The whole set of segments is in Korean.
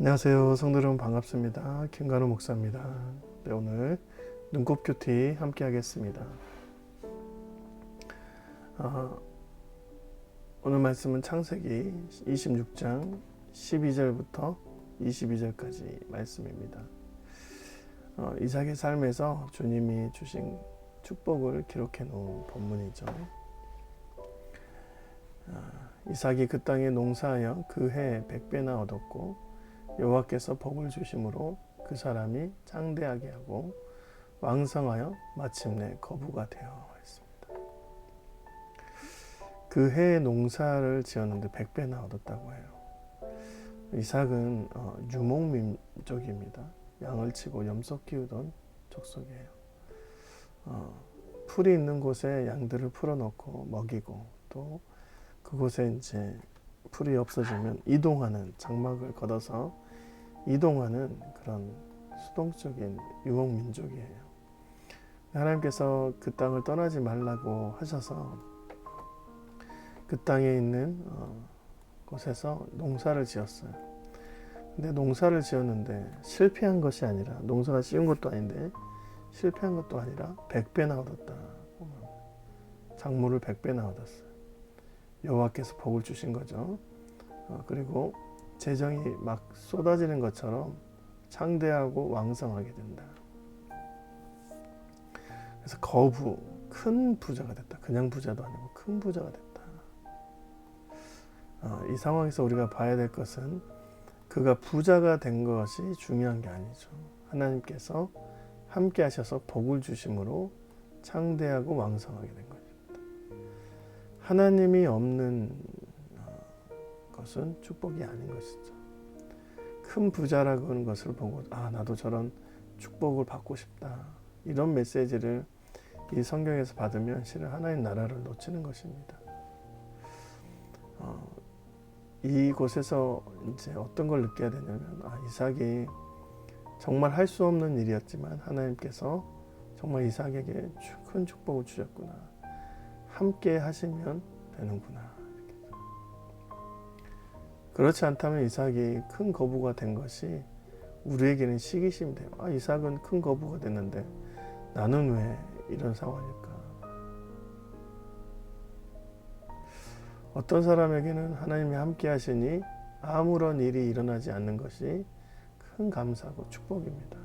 안녕하세요. 성도 여러분 반갑습니다. 김관우 목사입니다. 네, 오늘 눈곱 큐티 함께 하겠습니다. 오늘 말씀은 창세기 26장 12절부터 22절까지 말씀입니다. 이삭의 삶에서 주님이 주신 축복을 기록해 놓은 본문이죠. 이삭이 그 땅에 농사하여 그 해 100배나 얻었고 여호와께서 복을 주심으로 그 사람이 장대하게 하고 왕성하여 마침내 거부가 되어 있습니다. 그 해에 농사를 지었는데 100배나 얻었다고 해요. 이삭은 유목민족입니다. 양을 치고 염소 키우던 족속이에요. 풀이 있는 곳에 양들을 풀어놓고 먹이고 또 그곳에 이제 풀이 없어지면 이동하는 장막을 걷어서 이동하는 그런 수동적인 유목민족이에요. 하나님께서 그 땅을 떠나지 말라고 하셔서 그 땅에 있는 곳에서 농사를 지었어요. 근데 농사를 지었는데 실패한 것이 아니라, 농사가 쉬운 것도 아닌데 실패한 것도 아니라 100배나 얻었다. 작물을 100배나 얻었어요. 여호와께서 복을 주신 거죠. 그리고 재정이 막 쏟아지는 것처럼 창대하고 왕성하게 된다. 그래서 큰 부자가 됐다. 그냥 부자도 아니고 큰 부자가 됐다. 이 상황에서 우리가 봐야 될 것은 그가 부자가 된 것이 중요한 게 아니죠. 하나님께서 함께 하셔서 복을 주심으로 창대하고 왕성하게 된 것입니다. 하나님이 없는 것은 축복이 아닌 것이죠. 큰 부자라고 하는 것을 보고 나도 저런 축복을 받고 싶다. 이런 메시지를 이 성경에서 받으면 실은 하나님 나라를 놓치는 것입니다. 이곳에서 이제 어떤 걸 느껴야 되냐면 이삭이 정말 할 수 없는 일이었지만 하나님께서 정말 이삭에게 큰 축복을 주셨구나. 함께 하시면 되는구나. 그렇지 않다면 이삭이 큰 거부가 된 것이 우리에게는 시기심이 돼요. 이삭은 큰 거부가 됐는데 나는 왜 이런 상황일까? 어떤 사람에게는 하나님이 함께 하시니 아무런 일이 일어나지 않는 것이 큰 감사고 축복입니다.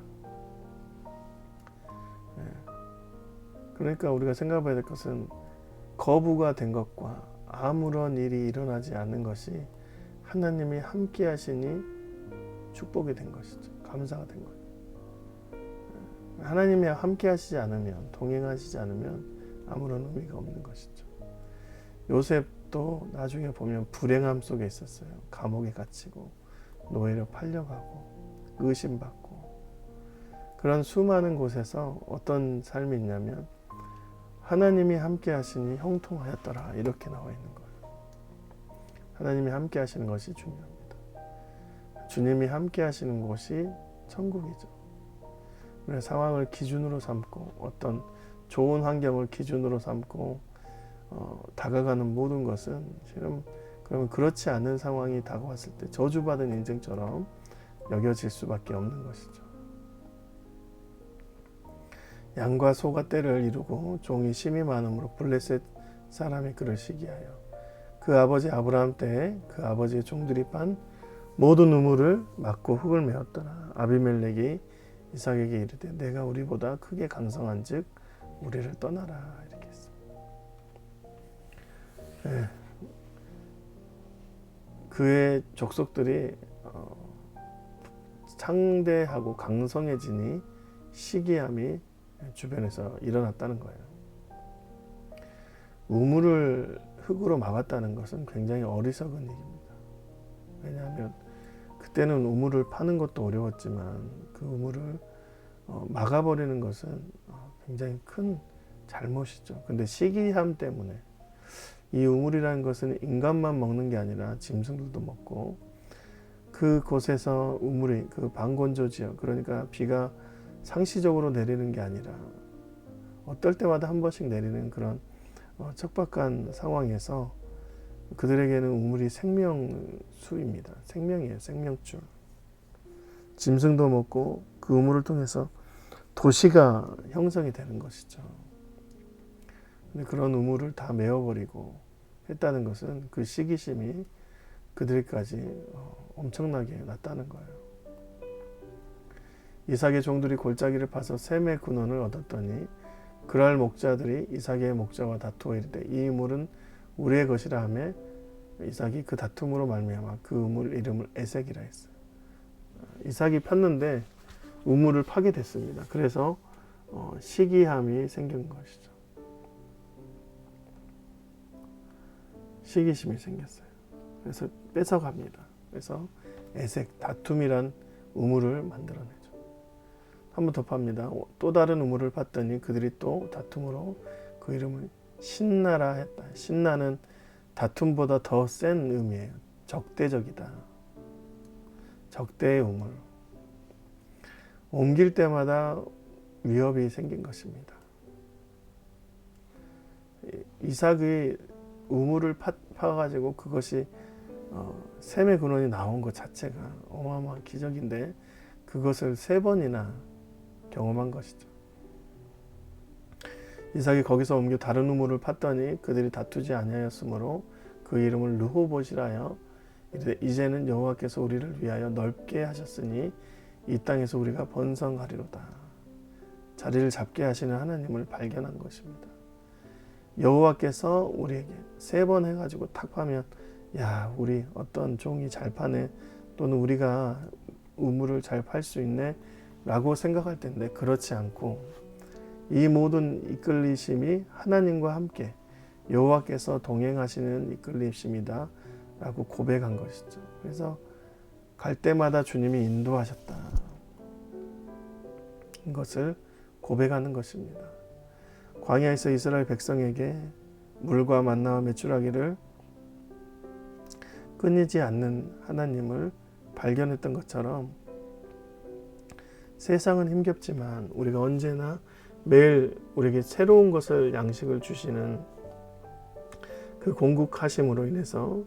그러니까 우리가 생각해야 될 것은 거부가 된 것과 아무런 일이 일어나지 않는 것이 하나님이 함께 하시니 축복이 된 것이죠. 감사가 된 거죠. 하나님이 함께 하시지 않으면, 동행하시지 않으면 아무런 의미가 없는 것이죠. 요셉도 나중에 보면 불행함 속에 있었어요. 감옥에 갇히고 노예로 팔려가고 의심받고 그런 수많은 곳에서 어떤 삶이 있냐면 하나님이 함께 하시니 형통하였더라 이렇게 나와 있는 거예요. 하나님이 함께 하시는 것이 중요합니다. 주님이 함께 하시는 곳이 천국이죠. 우리의 상황을 기준으로 삼고 어떤 좋은 환경을 기준으로 삼고 다가가는 모든 것은 지금 그러면 그렇지 않은 상황이 다가왔을 때 저주받은 인생처럼 여겨질 수밖에 없는 것이죠. 양과 소가 떼를 이루고 종이 심이 많음으로 블레셋 사람이 그를 시기하여 그 아버지 아브라함 때에 그 아버지의 종들이 빤 모든 우물을 막고 흙을 메었더라. 아비멜렉이 이삭에게 이르되 내가 우리보다 크게 강성한즉 우리를 떠나라 이렇게 했습니다. 그의 족속들이 창대하고 강성해지니 시기함이 주변에서 일어났다는 거예요. 우물을 흙으로 막았다는 것은 굉장히 어리석은 일입니다. 왜냐하면 그때는 우물을 파는 것도 어려웠지만 그 우물을 막아버리는 것은 굉장히 큰 잘못이죠. 근데 시기함 때문에 이 우물이라는 것은 인간만 먹는 게 아니라 짐승들도 먹고 그곳에서 우물이 그 반건조 지역, 그러니까 비가 상시적으로 내리는 게 아니라 어떨 때마다 한 번씩 내리는 그런 척박한 상황에서 그들에게는 우물이 생명수입니다. 생명이에요. 생명줄. 짐승도 먹고 그 우물을 통해서 도시가 형성이 되는 것이죠. 근데 그런 우물을 다 메워버리고 했다는 것은 그 시기심이 그들까지 엄청나게 났다는 거예요. 이삭의 종들이 골짜기를 파서 셈의 근원을 얻었더니 그랄 목자들이 이삭의 목자와 다투어 이르되 이 우물은 우리의 것이라 하며 이삭이 그 다툼으로 말미암아 그 우물 이름을 에색이라 했어요. 이삭이 폈는데 우물을 파게 됐습니다. 그래서 시기함이 생긴 것이죠. 시기심이 생겼어요. 그래서 뺏어갑니다. 그래서 에색, 다툼이란 우물을 만들어내죠. 한 번 더 팝니다. 또 다른 우물을 팠더니 그들이 또 다툼으로 그 이름을 신나라 했다. 신나는 다툼보다 더 센 의미예요. 적대적이다. 적대의 우물. 옮길 때마다 위협이 생긴 것입니다. 이삭의 우물을 파가지고 그것이 셈의 근원이 나온 것 자체가 어마어마한 기적인데 그것을 3번이나 경험한 것이죠. 이삭이 거기서 옮겨 다른 우물을 팠더니 그들이 다투지 아니하였으므로 그 이름을 르호봇이라 하여 이르되 이제는 여호와께서 우리를 위하여 넓게 하셨으니 이 땅에서 우리가 번성하리로다. 자리를 잡게 하시는 하나님을 발견한 것입니다. 여호와께서 우리에게 3번 해가지고 탁 파면 야 우리 어떤 종이 잘 파네 또는 우리가 우물을 잘 팔 수 있네 라고 생각할 텐데 그렇지 않고 이 모든 이끌리심이 하나님과 함께 여호와께서 동행하시는 이끌리심이다 라고 고백한 것이죠. 그래서 갈 때마다 주님이 인도하셨다. 이것을 고백하는 것입니다. 광야에서 이스라엘 백성에게 물과 만나와 메추라기를 끊이지 않는 하나님을 발견했던 것처럼 세상은 힘겹지만 우리가 언제나 매일 우리에게 새로운 것을 양식을 주시는 그 공급하심으로 인해서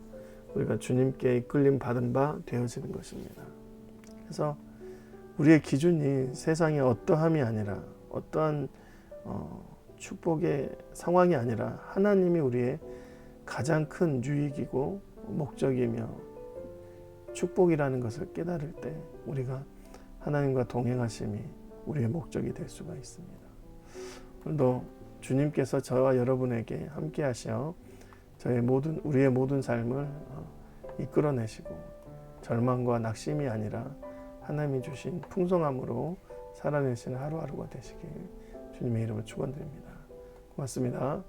우리가 주님께 이끌림 받은 바 되어지는 것입니다. 그래서 우리의 기준이 세상의 어떠함이 아니라 어떠한 축복의 상황이 아니라 하나님이 우리의 가장 큰 유익이고 목적이며 축복이라는 것을 깨달을 때 우리가 하나님과 동행하심이 우리의 목적이 될 수가 있습니다. 오늘도 주님께서 저와 여러분에게 함께 하셔 우리의 모든 삶을 이끌어내시고 절망과 낙심이 아니라 하나님이 주신 풍성함으로 살아내시는 하루하루가 되시길 주님의 이름으로 축원드립니다. 고맙습니다.